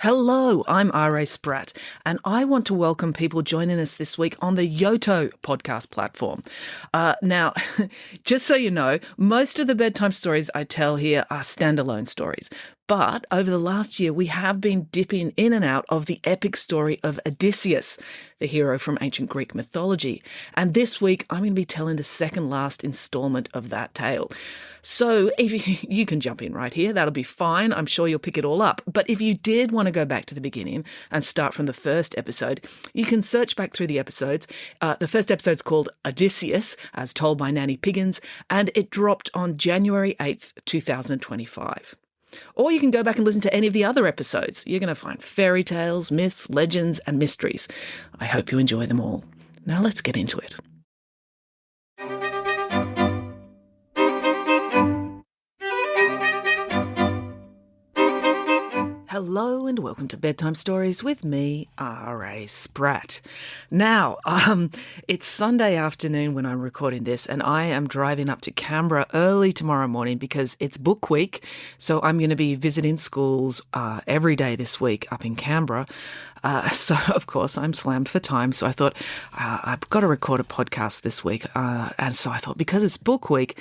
Hello, I'm R.A. Spratt, and I want to welcome people joining us this week on the Yoto podcast platform. Now, just so you know, most of the bedtime stories I tell here are standalone stories. But over the last year, we have been dipping in and out of the epic story of Odysseus, the hero from ancient Greek mythology. And this week, I'm going to be telling the second last installment of that tale. So if you can jump in right here, that'll be fine. I'm sure you'll pick it all up. But if you did want to go back to the beginning and start from the first episode, you can search back through the episodes. The first episode's called Odysseus, as told by Nanny Piggins, and it dropped on January 8th, 2025. Or you can go back and listen to any of the other episodes. You're going to find fairy tales, myths, legends, and mysteries. I hope you enjoy them all. Now let's get into it. Hello and welcome to Bedtime Stories with me, R.A. Spratt. Now, it's Sunday afternoon when I'm recording this, and I am driving up to Canberra early tomorrow morning because it's book week. So I'm going to be visiting schools every day this week up in Canberra. So, of course, I'm slammed for time. So I thought I've got to record a podcast this week. And so I thought because it's book week,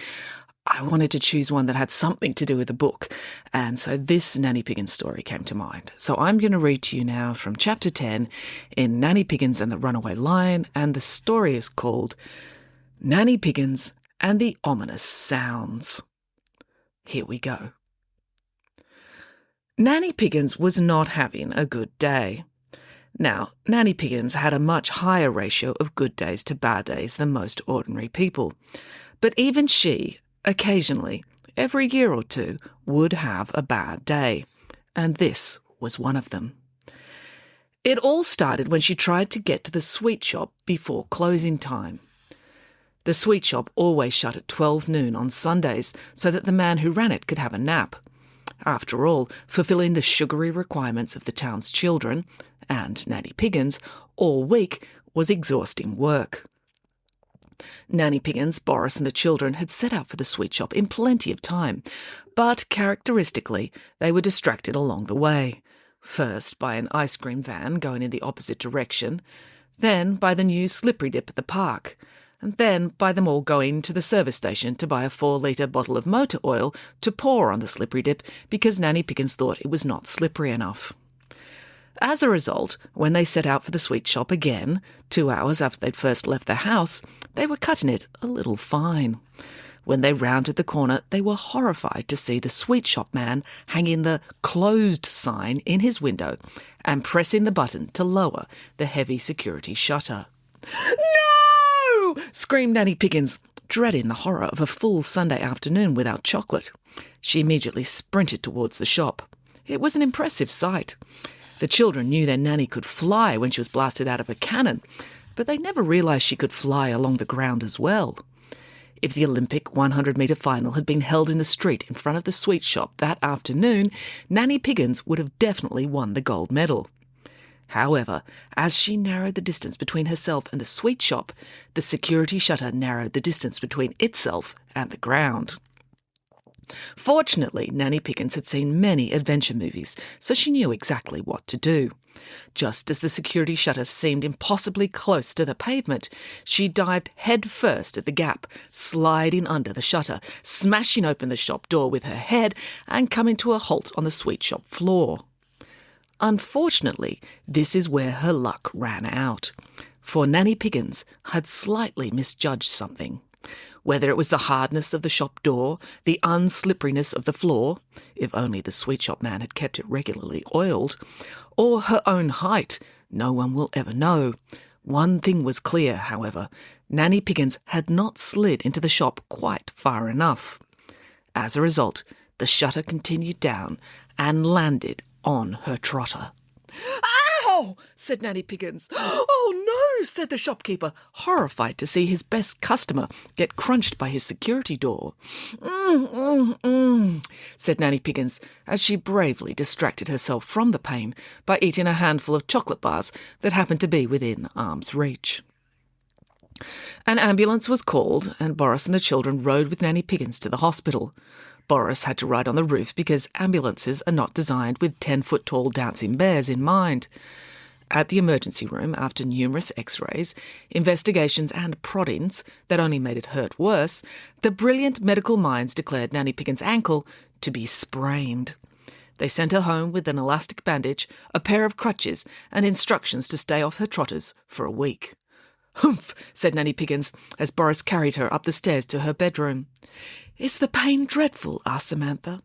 I wanted to choose one that had something to do with a book. And so this Nanny Piggins story came to mind. So I'm going to read to you now from chapter 10 in Nanny Piggins and the Runaway Lion. And the story is called Nanny Piggins and the Ominous Sounds. Here we go. Nanny Piggins was not having a good day. Now, Nanny Piggins had a much higher ratio of good days to bad days than most ordinary people. But even she, occasionally, every year or two, would have a bad day, and this was one of them. It all started when she tried to get to the sweet shop before closing time. The sweet shop always shut at 12 noon on Sundays so that the man who ran it could have a nap. After all, fulfilling the sugary requirements of the town's children, and Nanny Piggins, all week was exhausting work. Nanny Piggins, Boris and the children had set out for the sweet shop in plenty of time, but characteristically they were distracted along the way. First by an ice cream van going in the opposite direction, then by the new slippery dip at the park, and then by them all going to the service station to buy a 4-litre bottle of motor oil to pour on the slippery dip because Nanny Piggins thought it was not slippery enough. As a result, when they set out for the sweet shop again, 2 hours after they'd first left the house, they were cutting it a little fine. When they rounded the corner, they were horrified to see the sweet shop man hanging the closed sign in his window and pressing the button to lower the heavy security shutter. "No!" screamed Nanny Piggins, dreading the horror of a full Sunday afternoon without chocolate. She immediately sprinted towards the shop. It was an impressive sight. The children knew their nanny could fly when she was blasted out of a cannon, but they never realised she could fly along the ground as well. If the Olympic 100-metre final had been held in the street in front of the sweet shop that afternoon, Nanny Piggins would have definitely won the gold medal. However, as she narrowed the distance between herself and the sweet shop, the security shutter narrowed the distance between itself and the ground. Fortunately, Nanny Piggins had seen many adventure movies, so she knew exactly what to do. Just as the security shutter seemed impossibly close to the pavement, she dived head first at the gap, sliding under the shutter, smashing open the shop door with her head and coming to a halt on the sweet shop floor. Unfortunately, this is where her luck ran out, for Nanny Piggins had slightly misjudged something. Whether it was the hardness of the shop door, the unslipperiness of the floor, if only the sweet shop man had kept it regularly oiled, or her own height, no one will ever know. One thing was clear, however. Nanny Piggins had not slid into the shop quite far enough. As a result, the shutter continued down and landed on her trotter. "Ow!" said Nanny Piggins. "Oh no!" said the shopkeeper, horrified to see his best customer get crunched by his security door. Said Nanny Piggins, as she bravely distracted herself from the pain by eating a handful of chocolate bars that happened to be within arm's reach. An ambulance was called, and Boris and the children rode with Nanny Piggins to the hospital. Boris had to ride on the roof because ambulances are not designed with 10-foot-tall dancing bears in mind. At the emergency room, after numerous x-rays, investigations and proddings that only made it hurt worse, the brilliant medical minds declared Nanny Piggins' ankle to be sprained. They sent her home with an elastic bandage, a pair of crutches, and instructions to stay off her trotters for a week. "Humph," said Nanny Piggins, as Boris carried her up the stairs to her bedroom. "Is the pain dreadful?" asked Samantha.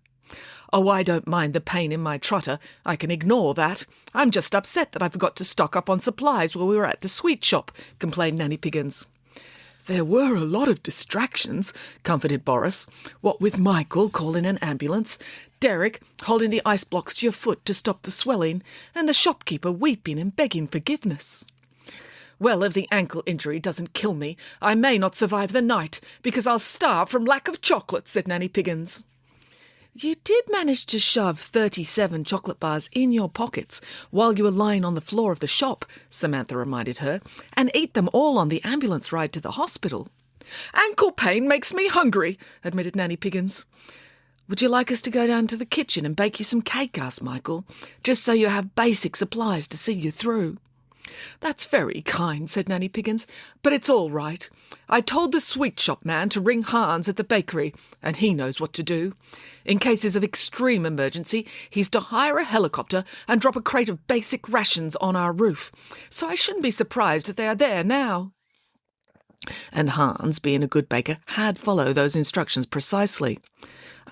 "Oh, I don't mind the pain in my trotter. I can ignore that. I'm just upset that I forgot to stock up on supplies while we were at the sweet shop," complained Nanny Piggins. "There were a lot of distractions," comforted Boris. "What with Michael calling an ambulance, Derek holding the ice blocks to your foot to stop the swelling, and the shopkeeper weeping and begging forgiveness." "Well, if the ankle injury doesn't kill me, I may not survive the night, because I'll starve from lack of chocolate," said Nanny Piggins. "You did manage to shove 37 chocolate bars in your pockets while you were lying on the floor of the shop," Samantha reminded her, "and eat them all on the ambulance ride to the hospital." "Ankle pain makes me hungry," admitted Nanny Piggins. "Would you like us to go down to the kitchen and bake you some cake?" asked Michael, "just so you have basic supplies to see you through." "That's very kind," said Nanny Piggins, "but it's all right. I told the sweet shop man to ring Hans at the bakery, and he knows what to do. In cases of extreme emergency, he's to hire a helicopter and drop a crate of basic rations on our roof, so I shouldn't be surprised if they are there now." And Hans, being a good baker, had followed those instructions precisely.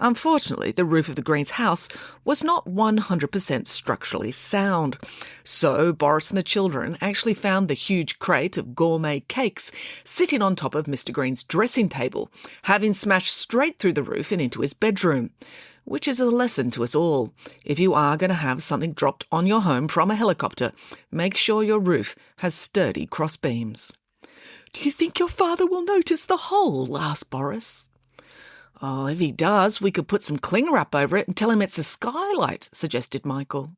Unfortunately, the roof of the Greens' house was not 100% structurally sound, so Boris and the children actually found the huge crate of gourmet cakes sitting on top of Mr. Green's dressing table, having smashed straight through the roof and into his bedroom. Which is a lesson to us all. If you are going to have something dropped on your home from a helicopter, make sure your roof has sturdy cross beams. "Do you think your father will notice the hole?" asked Boris. "Oh, if he does, we could put some cling wrap over it and tell him it's a skylight," suggested Michael.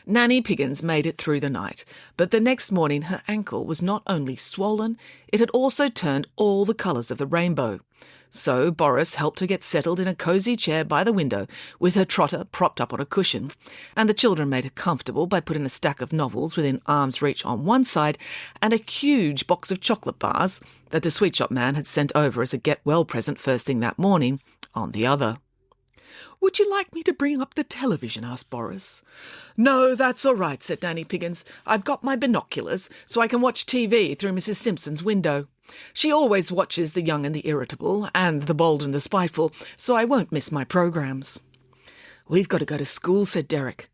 Nanny Piggins made it through the night, but the next morning her ankle was not only swollen, it had also turned all the colours of the rainbow. So Boris helped her get settled in a cosy chair by the window with her trotter propped up on a cushion, and the children made her comfortable by putting a stack of novels within arm's reach on one side and a huge box of chocolate bars that the sweet shop man had sent over as a get-well present first thing that morning on the other. "Would you like me to bring up the television?" asked Boris. "No, that's all right," said Nanny Piggins. "I've got my binoculars, so I can watch TV through Mrs. Simpson's window. She always watches The Young and the Irritable and The Bold and the Spiteful, so I won't miss my programmes." "We've got to go to school," said Derek.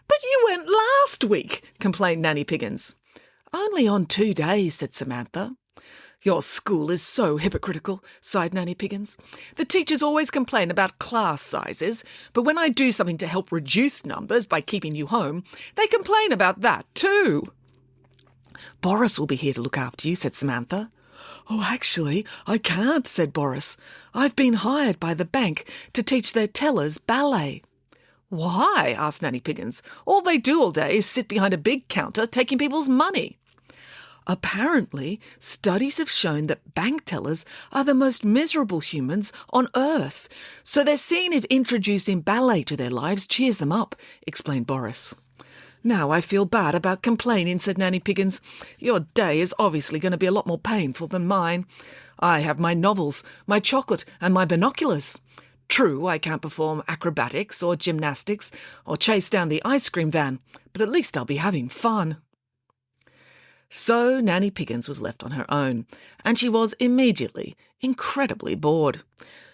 "But you went last week," complained Nanny Piggins. "Only on 2 days," said Samantha. "Your school is so hypocritical," sighed Nanny Piggins. "The teachers always complain about class sizes, but when I do something to help reduce numbers by keeping you home, they complain about that too." "Boris will be here to look after you," said Samantha. "Oh, actually, I can't," said Boris. "I've been hired by the bank to teach their tellers ballet." "Why?" asked Nanny Piggins. "All they do all day is sit behind a big counter taking people's money." "Apparently, studies have shown that bank tellers are the most miserable humans on earth, so they're seeing if introducing ballet to their lives cheers them up," explained Boris. "Now I feel bad about complaining," said Nanny Piggins. "Your day is obviously going to be a lot more painful than mine. I have my novels, my chocolate, and my binoculars. True, I can't perform acrobatics or gymnastics or chase down the ice cream van, but at least I'll be having fun." So Nanny Piggins was left on her own, and she was immediately incredibly bored.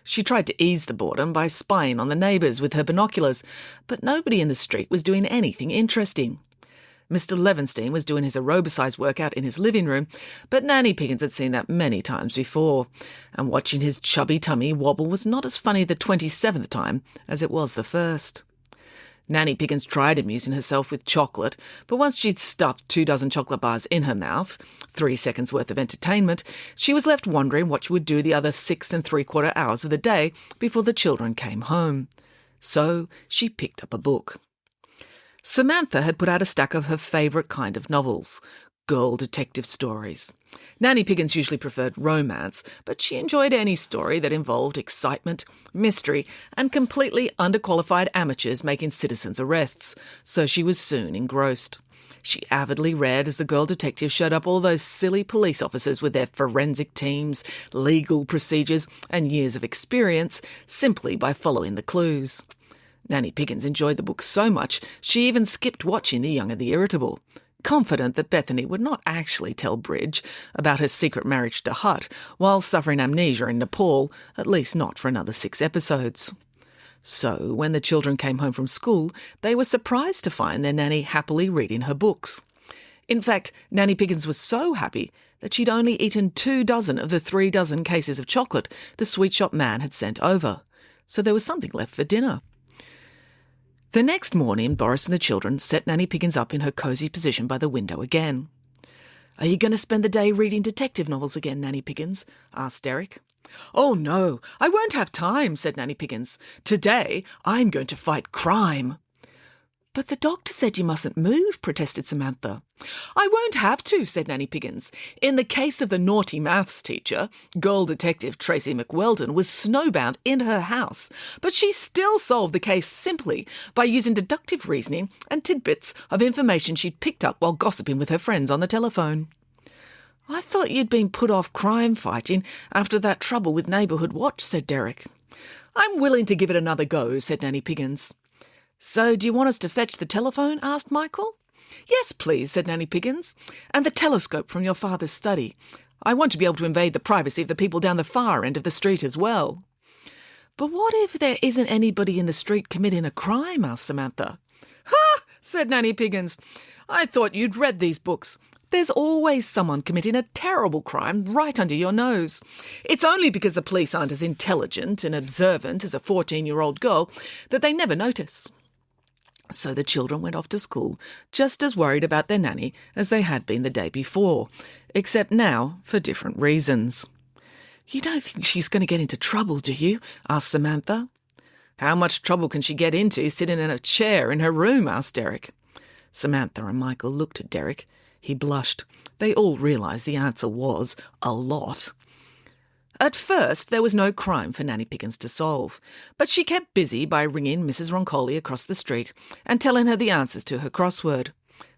She tried to ease the boredom by spying on the neighbours with her binoculars, but nobody in the street was doing anything interesting. Mr. Levenstein was doing his aerobicise workout in his living room, but Nanny Piggins had seen that many times before, and watching his chubby tummy wobble was not as funny the 27th time as it was the first. Nanny Piggins tried amusing herself with chocolate, but once she'd stuffed 24 chocolate bars in her mouth, 3 seconds' worth of entertainment, she was left wondering what she would do the other 6¾ hours of the day before the children came home. So she picked up a book. Samantha had put out a stack of her favourite kind of novels, girl detective stories. Nanny Piggins usually preferred romance, but she enjoyed any story that involved excitement, mystery, and completely underqualified amateurs making citizens' arrests, so she was soon engrossed. She avidly read as the girl detective showed up all those silly police officers with their forensic teams, legal procedures, and years of experience simply by following the clues. Nanny Piggins enjoyed the book so much she even skipped watching The Young and the Irritable, confident that Bethany would not actually tell Bridge about her secret marriage to Hutt while suffering amnesia in Nepal, at least not for another 6 episodes. So, when the children came home from school, they were surprised to find their nanny happily reading her books. In fact, Nanny Piggins was so happy that she'd only eaten 2 dozen of the 3 dozen cases of chocolate the sweet shop man had sent over, so there was something left for dinner. The next morning, Boris and the children set Nanny Piggins up in her cosy position by the window again. "Are you going to spend the day reading detective novels again, Nanny Piggins?" asked Derek. "Oh, no, I won't have time," said Nanny Piggins. "Today, I'm going to fight crime." "But the doctor said you mustn't move," protested Samantha. "I won't have to," said Nanny Piggins. "In the case of the naughty maths teacher, girl detective Tracy McWeldon was snowbound in her house, but she still solved the case simply by using deductive reasoning and tidbits of information she'd picked up while gossiping with her friends on the telephone." "I thought you'd been put off crime fighting after that trouble with Neighbourhood Watch," said Derek. "I'm willing to give it another go," said Nanny Piggins. "So do you want us to fetch the telephone?" asked Michael. "Yes, please," said Nanny Piggins. "And the telescope from your father's study. I want to be able to invade the privacy of the people down the far end of the street as well." "But what if there isn't anybody in the street committing a crime?" asked Samantha. "Ha!" said Nanny Piggins. "I thought you'd read these books. There's always someone committing a terrible crime right under your nose. It's only because the police aren't as intelligent and observant as a 14-year-old girl that they never notice." So the children went off to school just as worried about their nanny as they had been the day before, except now for different reasons. "You don't think she's going to get into trouble, do you?" asked Samantha. "How much trouble can she get into sitting in a chair in her room?" asked Derek. Samantha and Michael looked at Derek. He blushed. They all realised the answer was a lot. At first, there was no crime for Nanny Piggins to solve, but she kept busy by ringing Mrs. Roncalli across the street and telling her the answers to her crossword.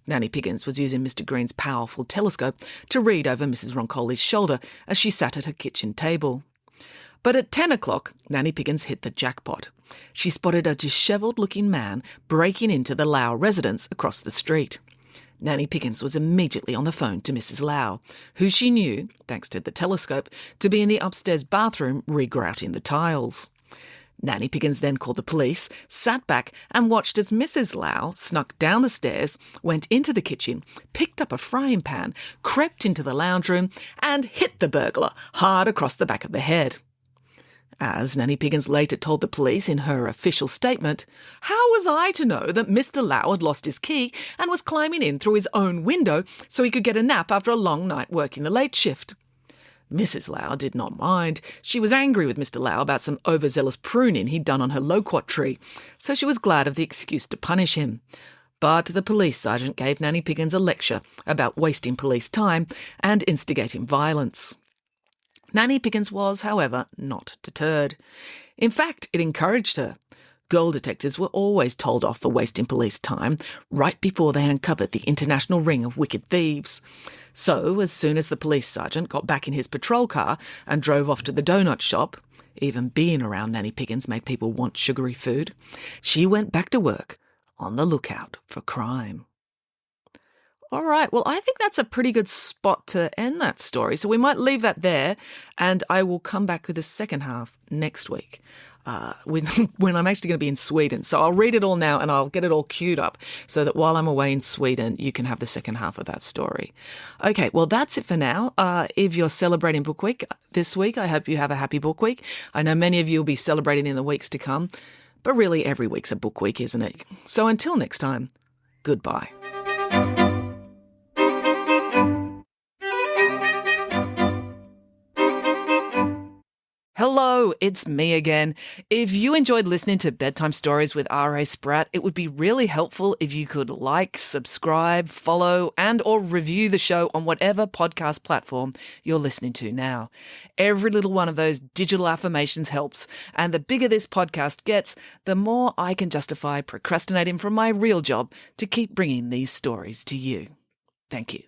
Nanny Piggins was using Mr. Green's powerful telescope to read over Mrs. Roncalli's shoulder as she sat at her kitchen table. But at 10 o'clock, Nanny Piggins hit the jackpot. She spotted a dishevelled-looking man breaking into the Lau residence across the street. Nanny Piggins was immediately on the phone to Mrs. Lau, who she knew, thanks to the telescope, to be in the upstairs bathroom regrouting the tiles. Nanny Piggins then called the police, sat back and watched as Mrs. Lau snuck down the stairs, went into the kitchen, picked up a frying pan, crept into the lounge room and hit the burglar hard across the back of the head. As Nanny Piggins later told the police in her official statement, "How was I to know that Mr. Lau had lost his key and was climbing in through his own window so he could get a nap after a long night working the late shift?" Mrs. Lau did not mind. She was angry with Mr. Lau about some overzealous pruning he'd done on her loquat tree, so she was glad of the excuse to punish him. But the police sergeant gave Nanny Piggins a lecture about wasting police time and instigating violence. Nanny Piggins was, however, not deterred. In fact, it encouraged her. Girl detectives were always told off for wasting police time right before they uncovered the international ring of wicked thieves. So, as soon as the police sergeant got back in his patrol car and drove off to the donut shop, even being around Nanny Piggins made people want sugary food, she went back to work on the lookout for crime. All right, well, I think that's a pretty good spot to end that story. So we might leave that there, and I will come back with the second half next week when I'm actually going to be in Sweden. So I'll read it all now and I'll get it all queued up so that while I'm away in Sweden, you can have the second half of that story. Okay, well, that's it for now. If you're celebrating Book Week this week, I hope you have a happy Book Week. I know many of you will be celebrating in the weeks to come, but really every week's a Book Week, isn't it? So until next time, goodbye. Hello Hello, it's me again. If you enjoyed listening to Bedtime Stories with R.A. Spratt, it would be really helpful if you could like, subscribe, follow, and or review the show on whatever podcast platform you're listening to now. Every little one of those digital affirmations helps, and the bigger this podcast gets, the more I can justify procrastinating from my real job to keep bringing these stories to you. Thank you.